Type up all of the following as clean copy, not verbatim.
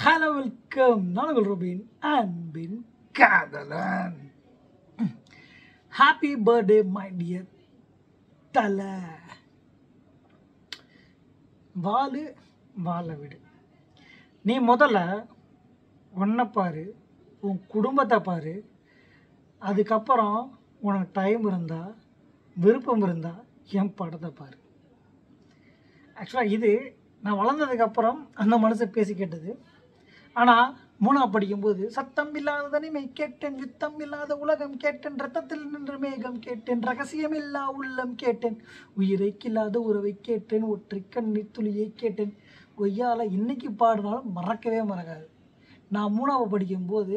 Hello welcome. நான் உங்கள் Robin அன்பின் காதலன். ஹாப்பி பர்த்டே மை டியர் தலை. வாழு வாழ விடு. நீ முதல்ல உன்னை பாரு, உன் குடும்பத்தை பாரு. அதுக்கப்புறம் உனக்கு டைம் இருந்தால், விருப்பம் இருந்தால் என் படத்தை பாரு. ஆக்சுவலாக இது நான் வளர்ந்ததுக்கப்புறம் அந்த மனசை பேசி கேட்டது. ஆனால் மூணாவது படிக்கும்போது சத்தம் இல்லாத தனிமை கேட்டேன், யுத்தம் இல்லாத உலகம் கேட்டேன், ரத்தத்தில் நின்று மேகம் கேட்டேன், ரகசியம் இல்லா உள்ளம் கேட்டேன், உயிரை கில்லாத உறவை கேட்டேன், ஒற்றை கண்ணீர் துளியை கேட்டேன். கொய்யால இன்னைக்கு பாடினாலும் மறக்கவே மறக்காது. நான் மூணாவது படிக்கும்போது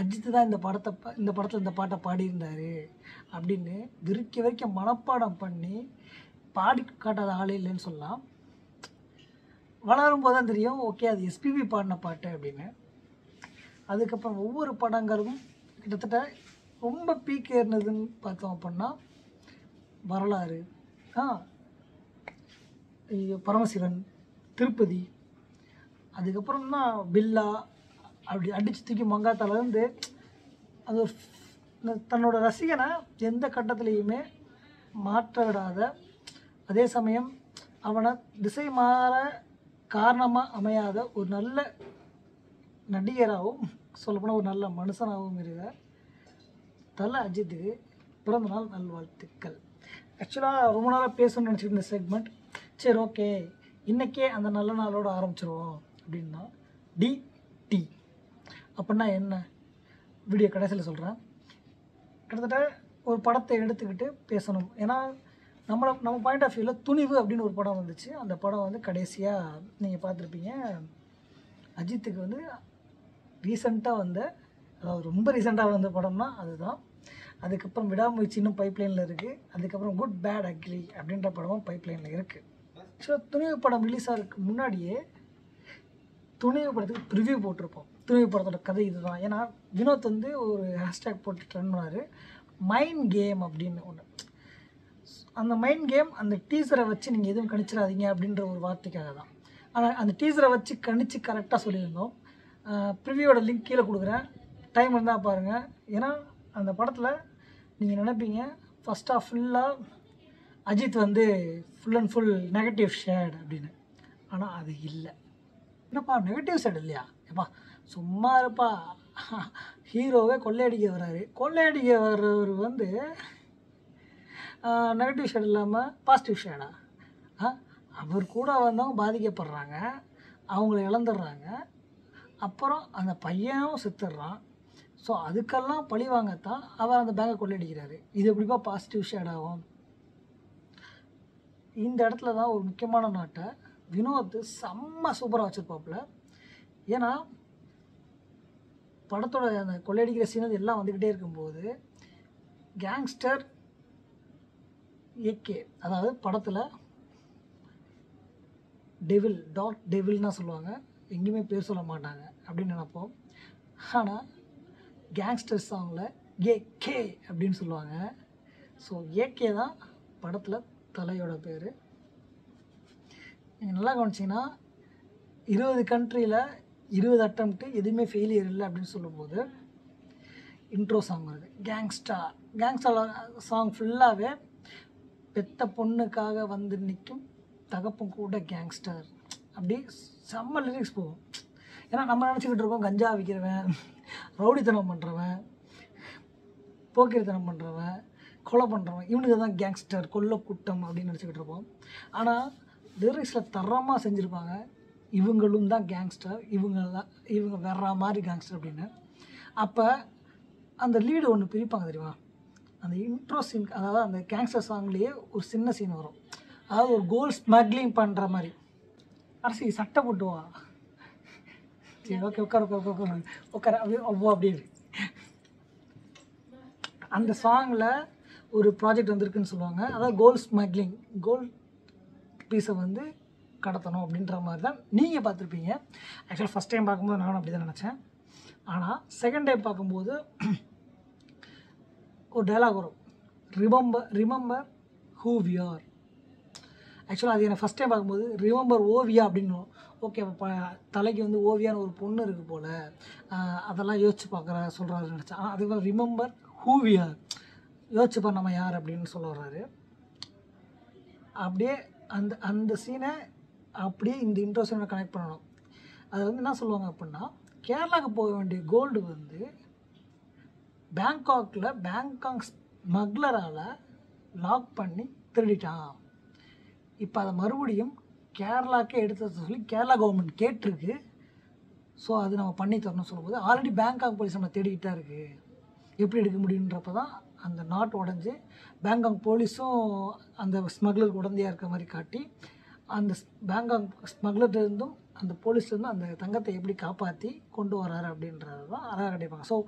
அஜித் தான் இந்த படத்தில் இந்த பாட்டை பாடியிருந்தார் அப்படின்னு வரைக்கும் மனப்பாடம் பண்ணி பாடி காட்டாத ஆளே இல்லைன்னு சொல்லலாம். வளரும் போது தான் தெரியும், ஓகே அது எஸ்பிபி பாடின பாட்டு அப்படின்னு. அதுக்கப்புறம் ஒவ்வொரு படங்களும் கிட்டத்தட்ட ரொம்ப பீக் ஏறினதுன்னு பார்த்தோம் அப்படின்னா வரலாறு, பரமசிவன், திருப்பதி, அதுக்கப்புறம் தான் பில்லா, அப்படி அடித்து தூக்கி மங்காத்தாலேருந்து அது தன்னோட ரசிகனை எந்த கட்டத்துலேயுமே மாற்ற விடாத, அதே சமயம் அவனை திசை மாற காரணமாக அமையாத ஒரு நல்ல நடிகராகவும் சொல்லப்போனால் ஒரு நல்ல மனுஷனாகவும் இருக்க தலை அஜித்துக்கு பிறந்தநாள் நல்வாழ்த்துக்கள். ஆக்சுவலாக ரொம்ப நாளாக பேசணும்னு நினச்சிட்டு இருந்த செக்மெண்ட், சரி ஓகே இன்றைக்கே அந்த நல்ல நாளோடு ஆரம்பிச்சிருவோம் அப்படின்னா டிடி அப்படின்னா என்ன, வீடியோ கடைசியில் சொல்கிறேன். கிட்டத்தட்ட ஒரு படத்தை எடுத்துக்கிட்டு பேசணும். ஏன்னா நம்ம பாயிண்ட் ஆஃப் வியூவில் துணிவு அப்படின்னு ஒரு படம் வந்துச்சு. அந்த படம் வந்து கடைசியாக நீங்கள் பார்த்துருப்பீங்க. அஜித்துக்கு வந்து ரீசெண்டாக வந்த, அதாவது ரொம்ப ரீசெண்டாக வந்த படம்னா அதுதான். அதுக்கப்புறம் விடாமுயற்சி இன்னும் பைப்லைனில் இருக்குது. அதுக்கப்புறம் குட் பேட் அக்லி அப்படின்ற படமும் பைப்லைனில் இருக்குது. ஸோ துணிவு படம் ரிலீஸ் ஆகிறதுக்கு முன்னாடியே துணிவு படத்துக்கு ப்ரிவ்யூ போட்டிருப்போம். துணிவு படத்தோட கதை இதுதான். ஏன்னா வினோத் வந்து ஒரு ஹேஷ்டேக் போட்டு ட்ரெண்ட் பண்ணார், மைண்ட் கேம் அப்படின்னு ஒன்று. அந்த மைண்ட் கேம் அந்த டீசரை வச்சு நீங்கள் எதுவும் கணிச்சிடாதீங்க அப்படின்ற ஒரு வார்த்தைக்காக தான். ஆனால் அந்த டீசரை வச்சு கணிச்சு கரெக்டாக சொல்லியிருந்தோம். ப்ரிவியூவோட லிங்க் கீழே கொடுக்குறேன், டைம் இருந்தால் பாருங்கள். ஏன்னா அந்த படத்தில் நீங்கள் நினைப்பீங்க ஃபஸ்ட் ஆஃப் ஃபுல்லாக அஜித் வந்து full and full negative shade அப்படின்னு. ஆனால் அது இல்லை. என்னப்பா நெகட்டிவ் சைடு இல்லையா? ஏப்பா சும்மா இருப்பா, ஹீரோவே கொள்ளையடிக்க வர்றாரு. கொள்ளையடிக்க வர்றவர் வந்து நெகட்டிவ் ஷேட் இல்லாமல் பாசிட்டிவ் ஷேடா? அவர் கூட வந்தவங்க பாதிக்கப்படுறாங்க, அவங்கள இழந்துடுறாங்க, அப்புறம் அந்த பையனும் செத்துடுறான். ஸோ அதுக்கெல்லாம் பழி வாங்கத்தான் அவர் அந்த பேங்கை கொள்ளையடிக்கிறாரு. இது எப்படிப்பா பாசிட்டிவ் ஷேட் ஆகும்? இந்த இடத்துல தான் ஒரு முக்கியமான நாட்டை வினோத் செம்ம சூப்பராக வச்சுருப்பாப்புல. ஏன்னா படத்தோட அந்த கொள்ளையடிக்கிற சீனது எல்லாம் வந்துக்கிட்டே இருக்கும்போது கேங்ஸ்டர் ஏகே, அதாவது படத்தில் டெவில், டார்க் டெவில்னா சொல்லுவாங்க, எங்கேயுமே பேர் சொல்ல மாட்டாங்க அப்படின்னு நினைப்போம். ஆனால் கேங்ஸ்டர் சாங்கில் ஏகே அப்படின்னு சொல்லுவாங்க. ஸோ ஏகே தான் படத்தில் தலையோட பேர். நீங்கள் நல்லா கவனிச்சிங்கன்னா 20 கண்ட்ரியில் 20 அட்டம்ப்ட்டு எதுவுமே ஃபெயிலியர் இல்லை அப்படின்னு சொல்லும்போது இன்ட்ரோ சாங் வருது, கேங்ஸ்டர் சாங் ஃபுல்லாகவே பெத்த பொண்ணுக்காக வந்து நிற்கும் தகப்பும் கூட கேங்ஸ்டர், அப்படி செம்ம லிரிக்ஸ் போகும். ஏன்னா நம்ம நினச்சிக்கிட்டு இருக்கோம் கஞ்சா விற்கிறவன், ரவுடித்தனம் பண்ணுறவன், போக்கிரித்தனம் பண்ணுறவன், கொலை பண்ணுறவன், இவனுக்கு தான் கேங்ஸ்டர், கொல்ல கூட்டம் அப்படின்னு நினச்சிக்கிட்டு இருப்போம். ஆனால் லிரிக்ஸில் தரமாக செஞ்சுருப்பாங்க, இவங்களும் தான் கேங்ஸ்டர், இவங்க வேற மாதிரி கேங்ஸ்டர் அப்படின்னு. அப்போ அந்த லீடு ஒன்று பிரிப்பாங்க தெரியுமா, அந்த இன்ட்ரோ சீன், அதாவது அந்த கேங்ஸ்டர் சாங்லேயே ஒரு சின்ன சீன் வரும். அதாவது ஒரு கோல்ட் ஸ்மக்லிங் பண்ணுற மாதிரி, அரசி சட்டை போட்டுவா, சரி ஓகே உட்கார அப்படியே அவ்வளோ அப்படின்னு. அந்த சாங்கில் ஒரு ப்ராஜெக்ட் வந்திருக்குன்னு சொல்லுவாங்க. அதாவது கோல்ட் ஸ்மக்லிங், கோல்ட் பீஸை வந்து கடத்தணும் அப்படின்ற மாதிரி தான் நீங்கள் பார்த்துருப்பீங்க. ஆக்சுவலாக ஃபஸ்ட் டைம் பார்க்கும்போது நானும் அப்படி தான் நினச்சேன். ஆனால் செகண்ட் டைம் பார்க்கும்போது ஒரு டைலாக் வரும், ரிமெம்பர் ஹூ வி ஆர். ஆக்சுவலாக அது எனக்கு ஃபஸ்ட் டைம் பார்க்கும்போது ரிமெம்பர் ஓவியா அப்படின்னு ஓகே தலைக்கு வந்து ஓவியான்னு ஒரு பொண்ணு இருக்குது போல், அதெல்லாம் யோசிச்சு பார்க்குற சொல்கிறாரு நினச்சேன். ஆனால் அதுக்கு ரிமெம்பர் ஹூவியா, யோசிச்சுப்பா நம்ம யார் அப்படின்னு சொல்ல வர்றாரு. அப்படியே அந்த அந்த சீனை அப்படியே இந்த இன்ட்ரோஷனை கனெக்ட் பண்ணணும். அது வந்து என்ன சொல்லுவாங்க அப்படின்னா, கேரளாவுக்கு போக வேண்டிய கோல்டு வந்து பேங்காக்கில் பேங்காக் ஸ்மக்லரால் லாக் பண்ணி திருடிட்டான். இப்போ அதை மறுபடியும் கேரளாக்கே எடுத்து சொல்லி கேரளா கவர்மெண்ட் கேட்டிருக்கு. ஸோ அது நம்ம பண்ணி தரணும்னு சொல்லும்போது ஆல்ரெடி பேங்காக் போலீஸ் நம்ம தேடிக்கிட்டா இருக்குது, எப்படி எடுக்க முடியுன்றப்ப தான் அந்த நாட்டு உடஞ்சி பேங்காக் போலீஸும் அந்த ஸ்மக்லருக்கு உடந்தையாக இருக்க மாதிரி காட்டி அந்த பேங்காக் ஸ்மக்லர்லேருந்தும் அந்த போலீஸ்லேருந்தும் அந்த தங்கத்தை எப்படி காப்பாற்றி கொண்டு வராரு அப்படின்றது தான் அழகாக கட்டிப்பாங்க. ஸோ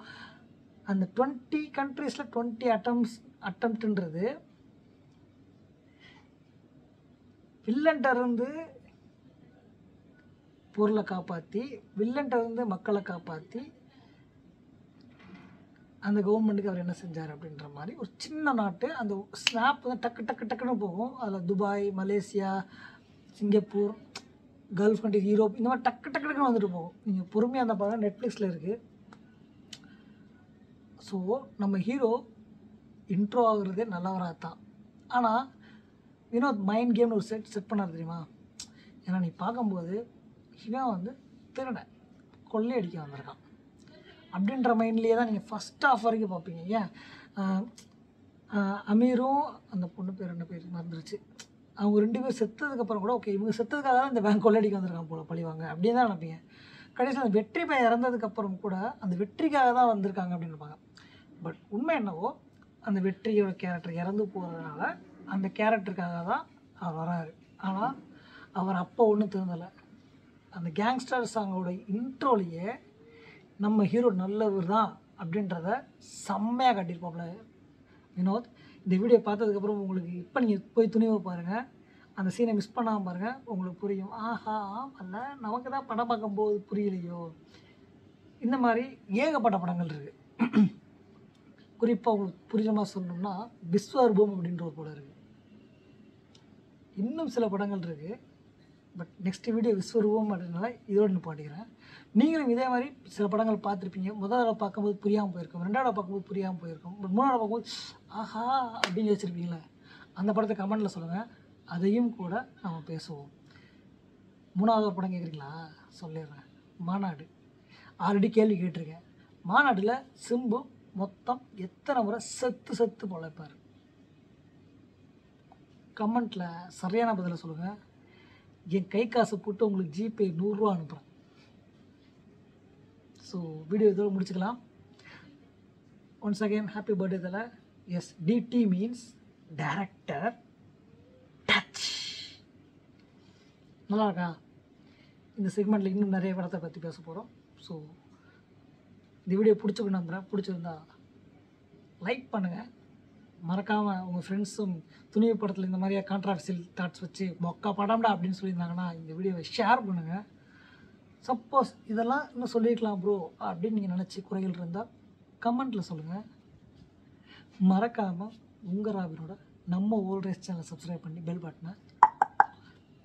அந்த 20 கண்ட்ரீஸில் 20 அட்டம்ப்ட்ன்றது வில்லன்கிட்டருந்து பொருளை காப்பாற்றி, வில்லன்கிட்டருந்து மக்களை காப்பாற்றி அந்த கவர்மெண்ட்டுக்கு அவர் என்ன செஞ்சார் அப்படின்ற மாதிரி ஒரு சின்ன நாட்டு. அந்த ஸ்னாப் வந்து டக்கு டக்கு டக்குன்னு போகும். அதில் Dubai, Malaysia, Singapore, gulf countries, Europe, இந்த மாதிரி டக்கு டக்கு டக்குன்னு வந்துட்டு போகும். நீங்கள் பொறுமையாக அந்த படம் நெட்ஃப்ளிக்ஸில் இருக்குது. ஸோ நம்ம ஹீரோ இன்ட்ரோ ஆகுறதே நல்லவராக தான். ஆனால் வினோத் மைண்ட் கேம்னு ஒரு செட் பண்ணார் தெரியுமா? ஏன்னா நீ பார்க்கும்போது இவன் வந்து திருடன் கொள்ளையடிக்க வந்திருக்கான் அப்படின்ற மைண்ட்லேயே தான் நீங்கள் ஃபஸ்ட் ஆஃப் வரைக்கும் பார்ப்பீங்க. ஏன் அமீரும் அந்த பொண்ணு பேர் என்ன பேர் மறந்துருச்சு, அவங்க 2 பேர் செத்ததுக்கப்புறம் கூட ஓகே இவங்க செத்ததுக்காக தான் இந்த பேங்க் கொள்ளையடிக்க வந்திருக்கான் போல பழிவாங்க அப்படின்னு தான் நினைப்பீங்க. கடைசியில் அந்த வெற்றி பையன் இறந்ததுக்கப்புறம் கூட அந்த வெற்றிக்காக தான் வந்திருக்காங்க அப்படின்னு இருப்பாங்க. பட் உண்மை என்னவோ அந்த வெற்றியோட கேரக்டர் இறந்து போகிறதுனால அந்த கேரக்டருக்காக தான் அவர் வராரு. ஆனால் அவர் அப்போ ஒன்றும் திருந்தலை. அந்த கேங்ஸ்டர் சாங்கோட இன்ட்ரோலையே நம்ம ஹீரோ நல்லவர் தான் அப்படின்றத செம்மையாக காட்டியிருப்போம்ல வினோத். இந்த வீடியோ பார்த்ததுக்கப்புறம் உங்களுக்கு இப்போ நீங்கள் போய் துணிவை பாருங்கள், அந்த சீனை மிஸ் பண்ணாமல் பாருங்கள், உங்களுக்கு புரியும். ஆஹா ஆமல்ல, நமக்கு தான் படம் பார்க்கும்போது புரியலையோ. இந்த மாதிரி ஏகப்பட்ட படங்கள் இருக்குது. குறிப்பாக உங்களுக்கு புரிஞ்ச மாதிரி சொல்லணும்னா விஸ்வரூபம் அப்படின்ற ஒரு படம் இருக்குது. இன்னும் சில படங்கள் இருக்குது. பட் நெக்ஸ்ட் வீடியோ விஸ்வரூபம் அப்படின்னால இதோடு நிப்பாட்டிக்கிறேன். நீங்களும் இதே மாதிரி சில படங்கள் பார்த்துருப்பீங்க. முதல் தடவை பார்க்கும்போது புரியாமல் போயிருக்கும், 2வது பார்க்கும்போது புரியாமல் போயிருக்கும், பட் 3வது பார்க்கும்போது ஆஹா அப்படின்னு வச்சுருப்பீங்களே, அந்த படத்தை கமெண்ட்டில் சொல்லுங்கள், அதையும் கூட நம்ம பேசுவோம். 3வது படம் கேட்குறீங்களா? சொல்லிடுறேன். மாநாடு. ஆல்ரெடி கேள்வி கேட்டிருக்கேன். மாநாட்டில் சிம்பு மொத்தம் எத்தனை முறை செத்து பொழைப்பார்? கமெண்ட்டில் சரியான பதிலை சொல்லுங்கள். என் கை காசை போட்டு உங்களுக்கு ஜிபே 100 ரூபா அனுப்புகிறேன். ஸோ வீடியோ இதோடு முடிச்சுக்கலாம். ஒன்ஸ் அகெயின் ஹாப்பி பர்த்டே தலை. Yes, DD means director touch. நல்லா இருக்கா? இந்த செக்மெண்ட்டில் இன்னும் நிறைய படத்தை பற்றி பேச போகிறோம். ஸோ இந்த வீடியோ பிடிச்சிக்கணும் நம்புகிறேன். பிடிச்சிருந்தா லைக் பண்ணுங்கள். மறக்காமல் உங்கள் ஃப்ரெண்ட்ஸும் துணிவு படத்தில் இந்த மாதிரியா கான்ட்ராவர்சியல் தாட்ஸ் வச்சு மொக்கா படம்டா அப்படின்னு சொல்லியிருந்தாங்கன்னா இந்த வீடியோவை ஷேர் பண்ணுங்கள். சப்போஸ் இதெல்லாம் இன்னும் சொல்லியிருக்கலாம் ப்ரோ அப்படின்னு நீங்கள் நினச்சி குறைகள் இருந்தால் கமெண்ட்டில் சொல்லுங்கள். மறக்காமல் உங்கள் ராபினோட நம்ம ஓல்ட் ரேஸ் சேனலை சப்ஸ்கிரைப் பண்ணி பெல் பட்டனை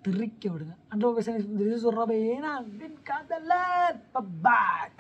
திருக்க விடுங்க. அண்ட் சொல்கிறாப்ப ஏன்னா காதல பாய்.